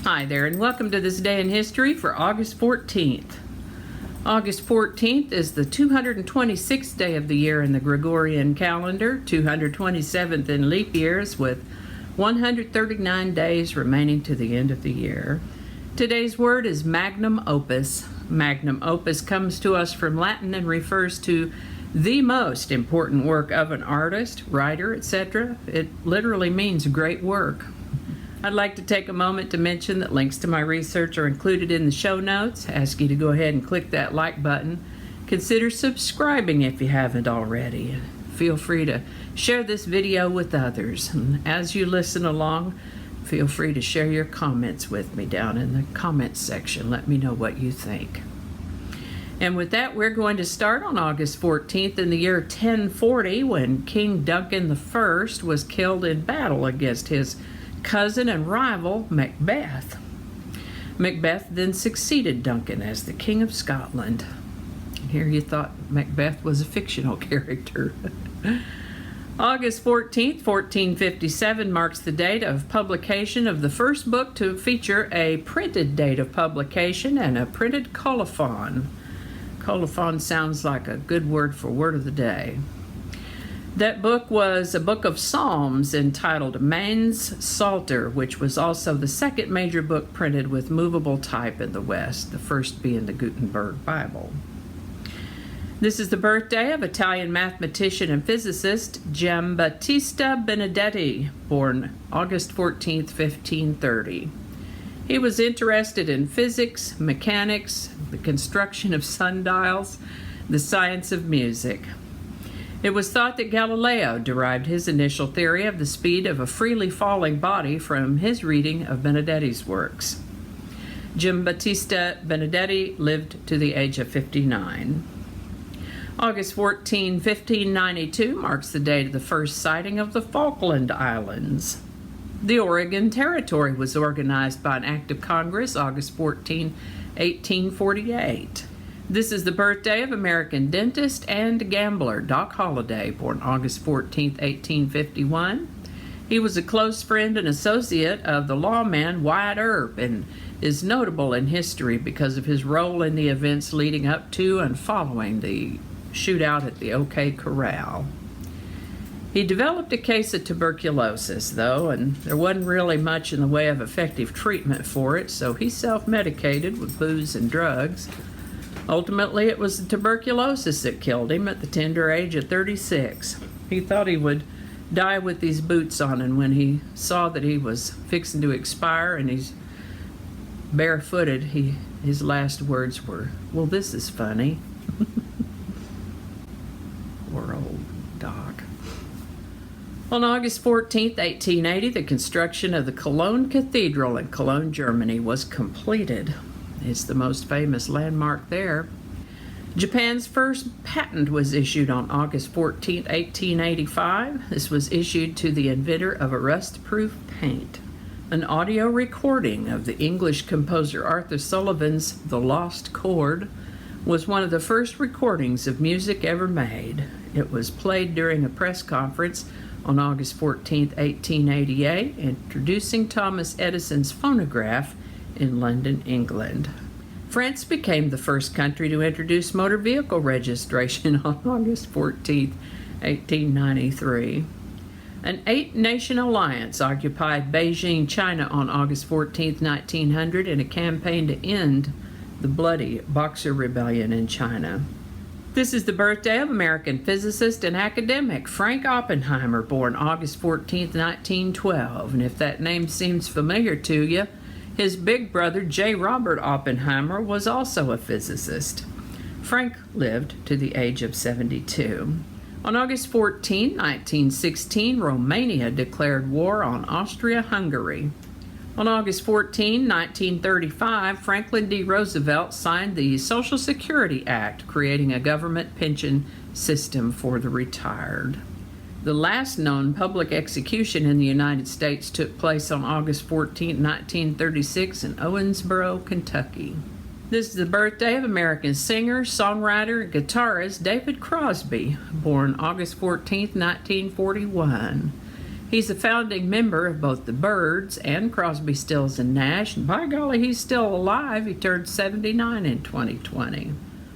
Hi there, and welcome to this day in history for August 14th. August 14th is the 226th day of the year in the Gregorian calendar, 227th in leap years, with 139 days remaining to the end of the year. Today's word is magnum opus. Magnum opus comes to us from Latin and refers to the most important work of an artist, writer, etc. It literally means great work. I'd like to take a moment to mention that links to my research are included in the show notes. I ask you to go ahead and click that like button. Consider subscribing if you haven't already. Feel free to share this video with others. And as you listen along, feel free to share your comments with me down in the comments section. Let me know what you think. And with that, we're going to start on August 14th in the year 1040, when King Duncan I was killed in battle against his cousin and rival Macbeth. Macbeth then succeeded Duncan as the King of Scotland. And here you thought Macbeth was a fictional character. August 14th, 1457 marks the date of publication of the first book to feature a printed date of publication and a printed colophon. Colophon sounds like a good word for word of the day. That book was a book of Psalms entitled Man's Psalter, which was also the second major book printed with movable type in the West, the first being the Gutenberg Bible. This is the birthday of Italian mathematician and physicist Giambattista Benedetti, born August 14, 1530. He was interested in physics, mechanics, the construction of sundials, the science of music. It was thought that Galileo derived his initial theory of the speed of a freely falling body from his reading of Benedetti's works. Giambattista Benedetti lived to the age of 59. August 14, 1592 marks the date of the first sighting of the Falkland Islands. The Oregon Territory was organized by an act of Congress August 14, 1848. This is the birthday of American dentist and gambler Doc Holliday, born August 14, 1851. He was a close friend and associate of the lawman Wyatt Earp and is notable in history because of his role in the events leading up to and following the shootout at the OK Corral. He developed a case of tuberculosis, though, and there wasn't really much in the way of effective treatment for it, so he self-medicated with booze and drugs. Ultimately, it was the tuberculosis that killed him at the tender age of 36. He thought he would die with these boots on, and when he saw that he was fixing to expire and he's barefooted, his last words were, "Well, this is funny." Poor old Doc. On August 14, 1880, the construction of the Cologne Cathedral in Cologne, Germany was completed. It's the most famous landmark there. Japan's first patent was issued on August 14, 1885. This was issued to the inventor of a rust-proof paint. An audio recording of the English composer Arthur Sullivan's The Lost Chord was one of the first recordings of music ever made. It was played during a press conference on August 14, 1888, introducing Thomas Edison's phonograph in London, England. France became the first country to introduce motor vehicle registration on August 14, 1893. An 8-nation alliance occupied Beijing, China on August 14, 1900 in a campaign to end the bloody Boxer Rebellion in China. This is the birthday of American physicist and academic Frank Oppenheimer, born August 14, 1912. And if that name seems familiar to you, his big brother, J. Robert Oppenheimer, was also a physicist. Frank lived to the age of 72. On August 14, 1916, Romania declared war on Austria-Hungary. On August 14, 1935, Franklin D. Roosevelt signed the Social Security Act, creating a government pension system for the retired. The last known public execution in the United States took place on August 14, 1936 in Owensboro, Kentucky. This is the birthday of American singer, songwriter, and guitarist David Crosby, born August 14, 1941. He's a founding member of both the Byrds and Crosby, Stills and Nash, and by golly, he's still alive. He turned 79 in 2020.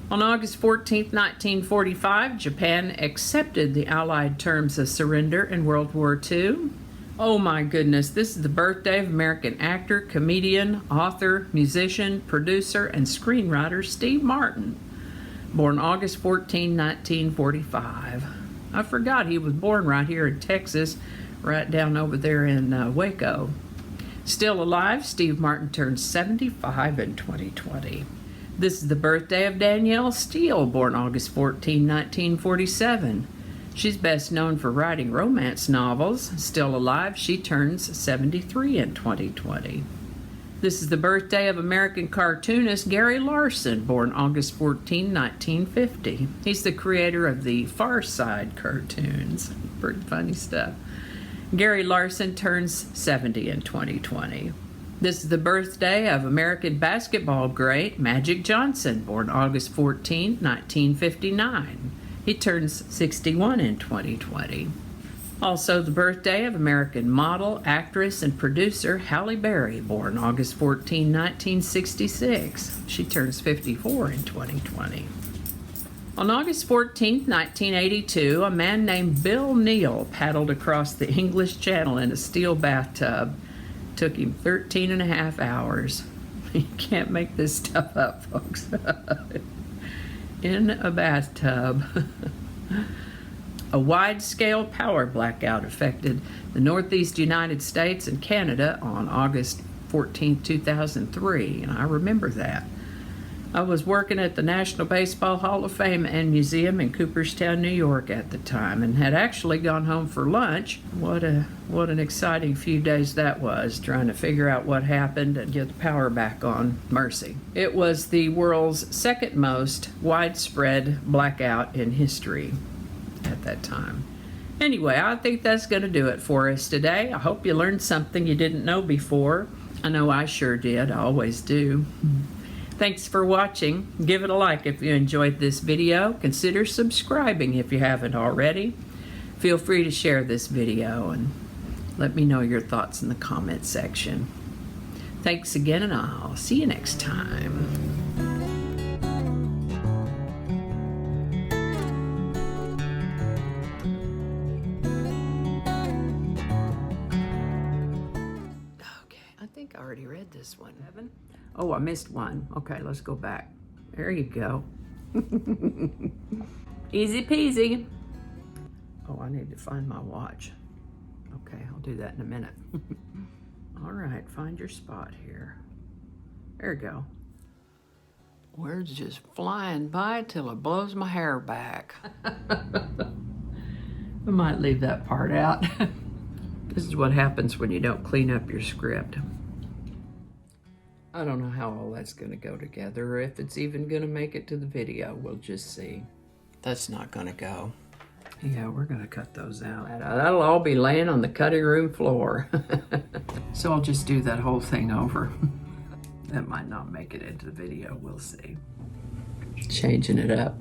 On August 14, 1945, Japan accepted the Allied terms of surrender in World War II. Oh my goodness, this is the birthday of American actor, comedian, author, musician, producer, and screenwriter Steve Martin, born August 14, 1945. I forgot he was born right here in Texas, right down over there in Waco. Still alive, Steve Martin turned 75 in 2020. This is the birthday of Danielle Steele, born August 14, 1947. She's best known for writing romance novels. Still alive, she turns 73 in 2020. This is the birthday of American cartoonist Gary Larson, born August 14, 1950. He's the creator of the Far Side cartoons. Pretty funny stuff. Gary Larson turns 70 in 2020. This is the birthday of American basketball great Magic Johnson, born August 14, 1959. He turns 61 in 2020. Also the birthday of American model, actress, and producer Halle Berry, born August 14, 1966. She turns 54 in 2020. On August 14, 1982, a man named Bill Neal paddled across the English Channel in a steel bathtub. Took him 13 and a half hours. You can't make this stuff up, folks. In a bathtub. A wide-scale power blackout affected the Northeast United States and Canada on August 14, 2003, and I remember that. I was working at the National Baseball Hall of Fame and Museum in Cooperstown, New York at the time, and had actually gone home for lunch. What an exciting few days that was, trying to figure out what happened and get the power back on. Mercy. It was the world's second most widespread blackout in history at that time. Anyway, I think that's going to do it for us today. I hope you learned something you didn't know before. I know I sure did. I always do. Thanks for watching. Give it a like if you enjoyed this video. Consider subscribing if you haven't already. Feel free to share this video and let me know your thoughts in the comment section. Thanks again, and I'll see you next time. I think I already read this one. Oh, I missed one. Okay, let's go back. There you go. Easy peasy. Oh, I need to find my watch. Okay, I'll do that in a minute. All right, find your spot here. There you go. Words just flying by till it blows my hair back. I might leave that part out. This is what happens when you don't clean up your script. I don't know how all that's going to go together, or if it's even going to make it to the video. We'll just see. That's not going to go. Yeah, we're going to cut those out. That'll all be laying on the cutting room floor. So I'll just do that whole thing over. That might not make it into the video. We'll see. Changing it up.